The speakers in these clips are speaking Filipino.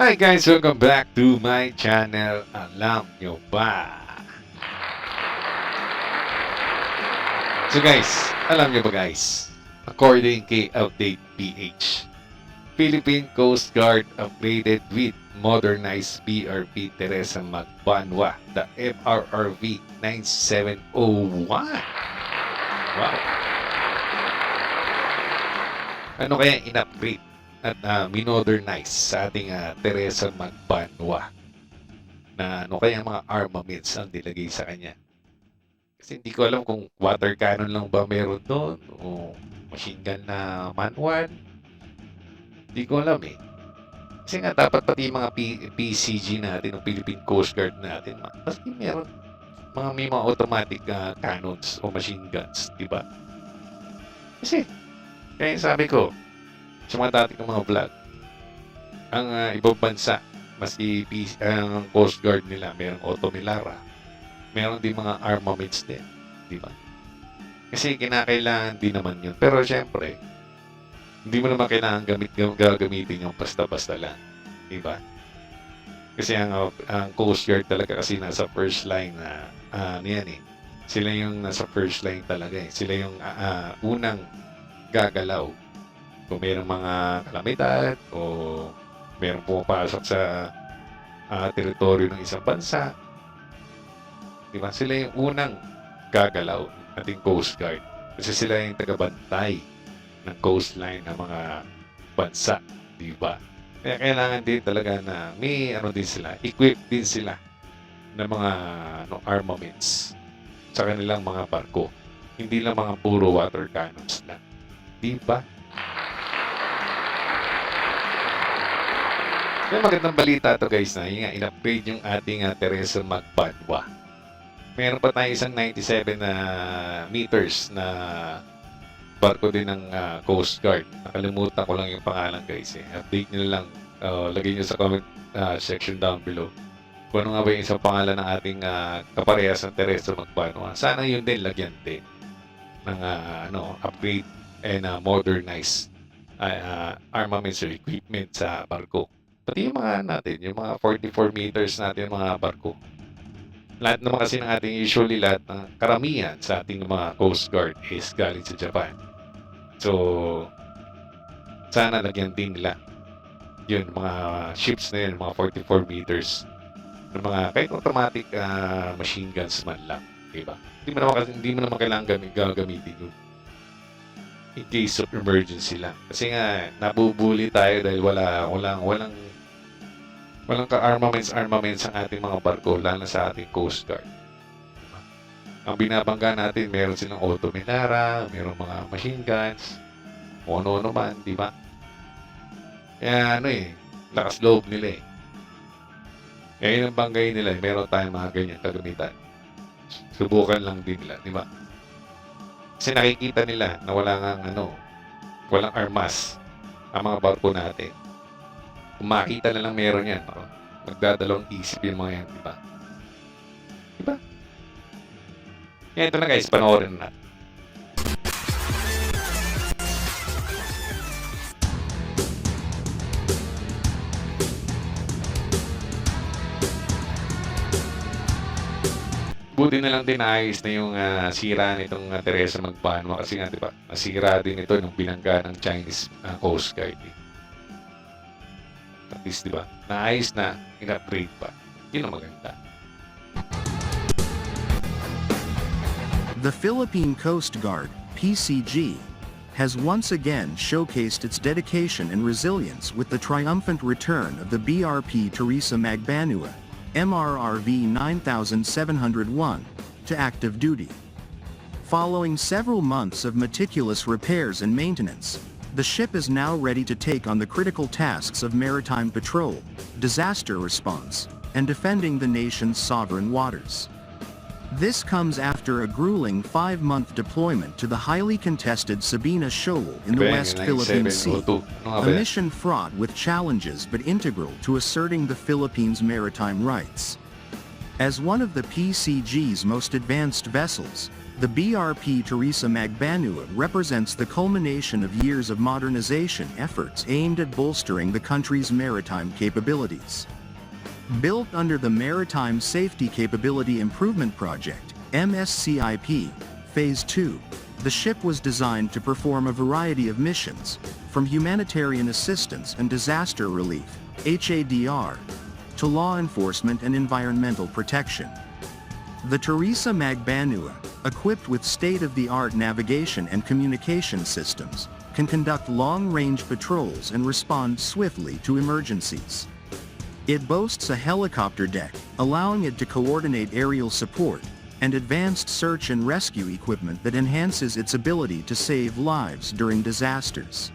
Hi guys, welcome back to my channel. Alam nyo ba? So guys, alam nyo ba guys? According kay Update PH, Philippine Coast Guard upgraded with modernized BRP Teresa Magbanwa, the FRRV 9701. Wow! Ano kaya in-upgrade at minodernize sa ating Teresa Magbanwa na ano kaya mga armaments ang nilagay sa kanya? Kasi hindi ko alam kung water cannon lang ba meron doon o machine gun na manual. Hindi ko alam eh. Kasi nga dapat pati mga PCG natin, o Philippine Coast Guard natin, maski meron may mga automatic cannons o machine guns, di ba? Kasi, kaya sabi ko, sa mga dati kong mga vlog, ang ibang bansa, maski ang Coast Guard nila, mayroong Otto Milara, meron din mga armaments din, di ba? Kasi kinakailangan din naman yun. Pero syempre, hindi mo naman kailangan gagamitin yung basta-basta lang, di ba? Kasi ang Coast Guard talaga kasi nasa first line na niyan eh. Sila yung nasa first line talaga eh. Sila yung unang gagalaw kung mayroong mga kalamidad o mayroong pumapasok sa teritoryo ng isang bansa. Diba? Sila yung unang gagalaw ating Coast Guard. Kasi sila yung tagabantay ng coastline ng mga bansa. Diba? Kaya kailangan din talaga na may din sila, equip din sila ng mga armaments sa kanilang mga barko. Hindi lang mga puro water cannons lang. Diba? Kaya magandang balita to guys na in-upgrade yung ating Teresa Magbanwa. Meron pa tayo isang 97 meters na barko din ng Coast Guard. Nakalimutan ko lang yung pangalan guys eh. Update nyo lang. Lagay nyo sa comment section down below. Kung ano nga ba yung isang pangalan ng ating kaparehas ng Teresa Magbanwa. Sana yun din lagyan din ng upgrade and modernize armaments or equipment sa barko. Pati yung mga natin, yung mga 44 meters natin mga barko. Lahat naman kasi ng ating usually lahat ng karamihan sa ating mga Coast Guard is galing sa Japan. So, sana lagyan din nila yun, mga ships na yun, mga 44 meters ng mga kahit automatic machine guns man lang. Diba? Hindi mo naman kailangan gagamitin yun. In case of emergency lang. Kasi nga, nabubuli tayo dahil walang ka-armaments ang ating mga barko, lalo sa ating Coast Guard. Diba? Ang binabangga natin, meron silang Otto Milara, meron mga machine guns, o ano man, di ba? Kaya lakas loob nila eh. Kaya yun ang banggay nila, meron tayong mga ganyan kagamitan. Subukan lang din nila, di ba? Kasi nakikita nila na walang armas ang mga barko natin. Kung makita na lang meron yan, magdadalawang isip yung mga yan, di ba? Di ba? Yan, ito na guys, panoorin na. Buti na lang din naayos na yung sira nitong Teresa Magbanwa kasi nga, di ba? Nasira din ito nung binangga ng Chinese Coast Guard. At least, di ba? Naayos na, in-upgrade pa. Yun ang maganda. The Philippine Coast Guard, PCG, has once again showcased its dedication and resilience with the triumphant return of the BRP Teresa Magbanua, MRRV 9701, to active duty. Following several months of meticulous repairs and maintenance, the ship is now ready to take on the critical tasks of maritime patrol, disaster response, and defending the nation's sovereign waters. This comes after a grueling 5-month deployment to the highly contested Sabina Shoal in the West Philippine Sea, a mission fraught with challenges but integral to asserting the Philippines' maritime rights. As one of the PCG's most advanced vessels, The BRP Teresa Magbanua represents the culmination of years of modernization efforts aimed at bolstering the country's maritime capabilities. Built under the Maritime Safety Capability Improvement Project, MSCIP, Phase 2, the ship was designed to perform a variety of missions, from humanitarian assistance and disaster relief, HADR, to law enforcement and environmental protection. The Teresa Magbanua, equipped with state-of-the-art navigation and communication systems, can conduct long-range patrols and respond swiftly to emergencies. It boasts a helicopter deck, allowing it to coordinate aerial support, and advanced search and rescue equipment that enhances its ability to save lives during disasters.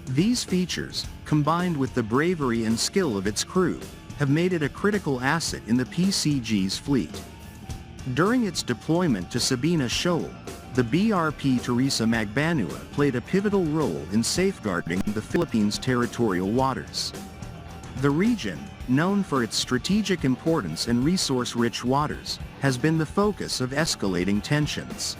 These features, combined with the bravery and skill of its crew, have made it a critical asset in the PCG's fleet. During its deployment to Sabina Shoal, the BRP Teresa Magbanua played a pivotal role in safeguarding the Philippines' territorial waters. The region, known for its strategic importance and resource-rich waters, has been the focus of escalating tensions.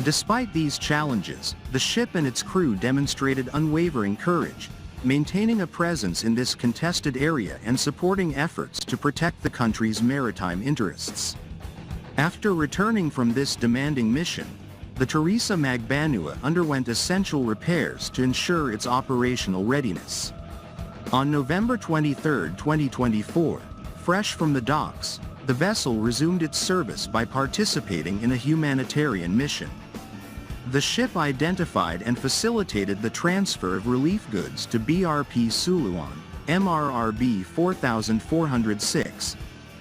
Despite these challenges, the ship and its crew demonstrated unwavering courage, maintaining a presence in this contested area and supporting efforts to protect the country's maritime interests. After returning from this demanding mission, the Teresa Magbanua underwent essential repairs to ensure its operational readiness. On November 23, 2024, fresh from the docks, the vessel resumed its service by participating in a humanitarian mission. The ship identified and facilitated the transfer of relief goods to BRP Suluan, MRRB 4406,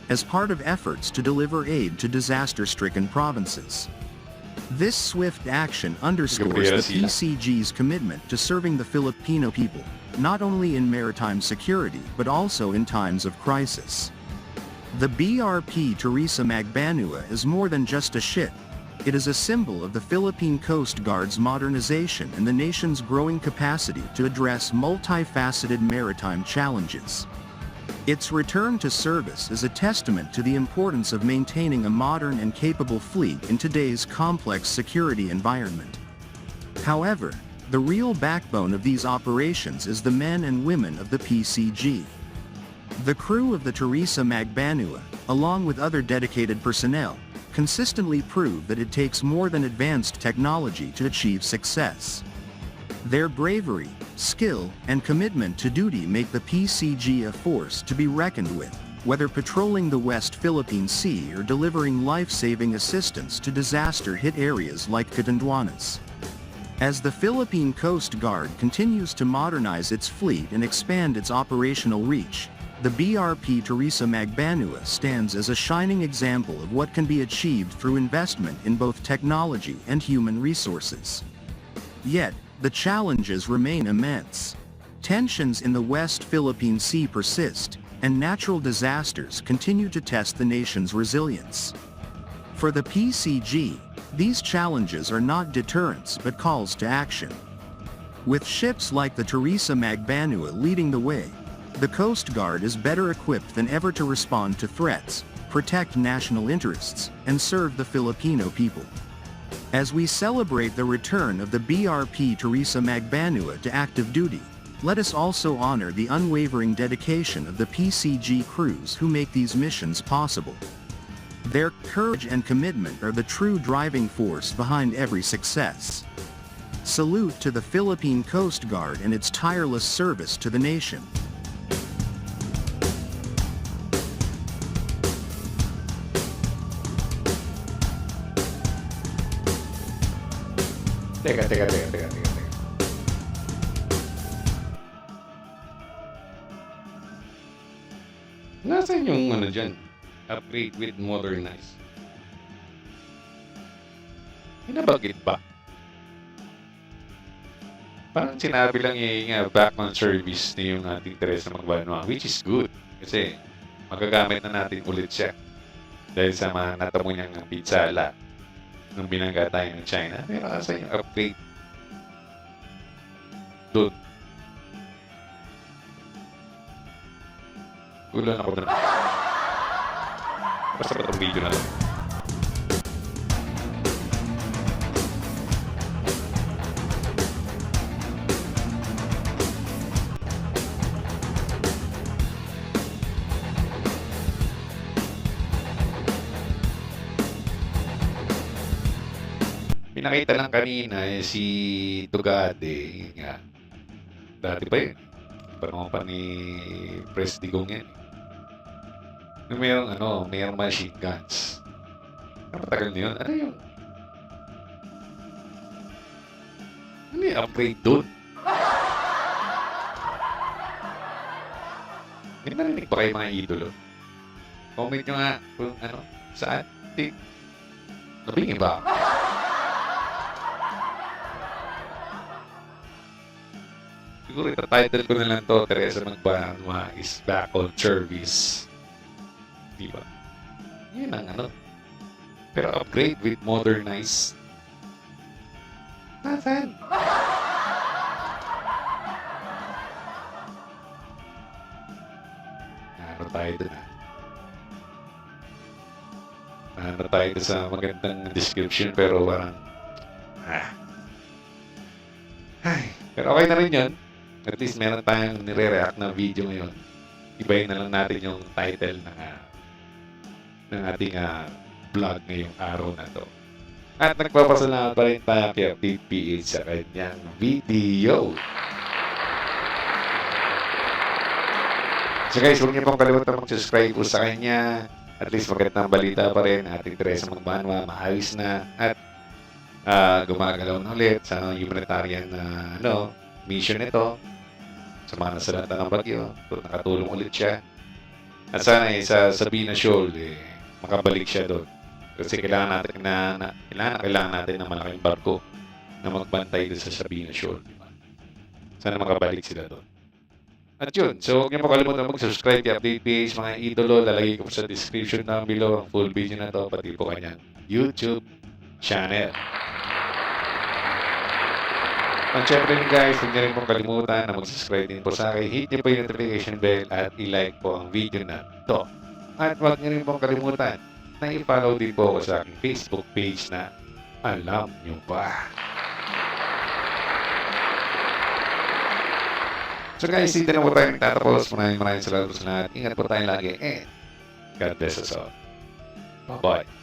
as part of efforts to deliver aid to disaster-stricken provinces. This swift action underscores the PCG's commitment to serving the Filipino people, not only in maritime security but also in times of crisis. The BRP Teresa Magbanua is more than just a ship. It is a symbol of the Philippine Coast Guard's modernization and the nation's growing capacity to address multifaceted maritime challenges. Its return to service is a testament to the importance of maintaining a modern and capable fleet in today's complex security environment. However, the real backbone of these operations is the men and women of the PCG. The crew of the Teresa Magbanua, along with other dedicated personnel, consistently prove that it takes more than advanced technology to achieve success. Their bravery, skill, and commitment to duty make the PCG a force to be reckoned with, whether patrolling the West Philippine Sea or delivering life-saving assistance to disaster-hit areas like Catanduanes. As the Philippine Coast Guard continues to modernize its fleet and expand its operational reach, the BRP Teresa Magbanua stands as a shining example of what can be achieved through investment in both technology and human resources. Yet, the challenges remain immense. Tensions in the West Philippine Sea persist, and natural disasters continue to test the nation's resilience. For the PCG, these challenges are not deterrents but calls to action. With ships like the Teresa Magbanua leading the way, the Coast Guard is better equipped than ever to respond to threats, protect national interests, and serve the Filipino people. As we celebrate the return of the BRP Teresa Magbanua to active duty, let us also honor the unwavering dedication of the PCG crews who make these missions possible. Their courage and commitment are the true driving force behind every success. Salute to the Philippine Coast Guard and its tireless service to the nation. Teka. Nasaan yung ano dyan? Upgrade with modernize. Hinabagit ba? Parang sinabi lang yung back on service na yung ating Teresa Magbanua, which is good. Kasi magagamit na natin ulit siya. Dahil sa mga natamo niyang pizzala nung binangga tayo ng China. Pero asa yung upgrade? Doon. Ulan ako doon. Basta ba itong video na to? Pinakita lang kanina si Tugade, yun nga. Dati pa yun. Parang pa ni Pres Digong yan. Yung mayroong machine guns. Matagal na yun. Ano yung upgrade doon? May narinig ba kayo mga idolo? Comment nyo nga kung saan. Nabingin ba? Siguro ita-title ko na lang to, Teresa Magbanwa is back on service. Diba? Yun ang Pero upgrade with modernized. Nasaan? Tayo dun tayo dun sa magandang description pero parang pero okay na rin yun. At least meron tayong nire-react na video ngayon. Ibayin na lang natin yung title ng ating vlog ngayong araw na to. At nagpapasalamat pa rin tayo kay Update PH sa kanyang video. So guys, huwag niyo pong kalimutan mag-subscribe po sa kanya. At least magandang balita pa rin. Ating Teresa Magbanwa, maayos na. At gumagalaw na ulit sa humanitarian mission nito. Sa mga nasalanta ng bagyo. Nakatulong ulit siya. At sana sa Sabina Shoal, makabalik siya doon. Kasi kailangan natin ng malaking barko na magbantay doon sa Sabina Shoal. Sana makabalik sila doon. At yun, so huwag niyo makalimutan mag-subscribe kay Update PH, mga idolo. Lalagay ko sa description down below ang full video na to, pati po kanyang YouTube channel. At syempre guys, huwag niyo rin pong kalimutan na mag-subscribe din po sa akin. Hit niyo po yung notification bell at i-like po ang video na to. At huwag niyo rin pong kalimutan na i-follow din po ako sa aking Facebook page na Alam Nyo Ba? So guys, dito na po tayo nagtatapos. Maraming salamat po sa lahat. Ingat po tayo lagi and God bless us all. Bye-bye.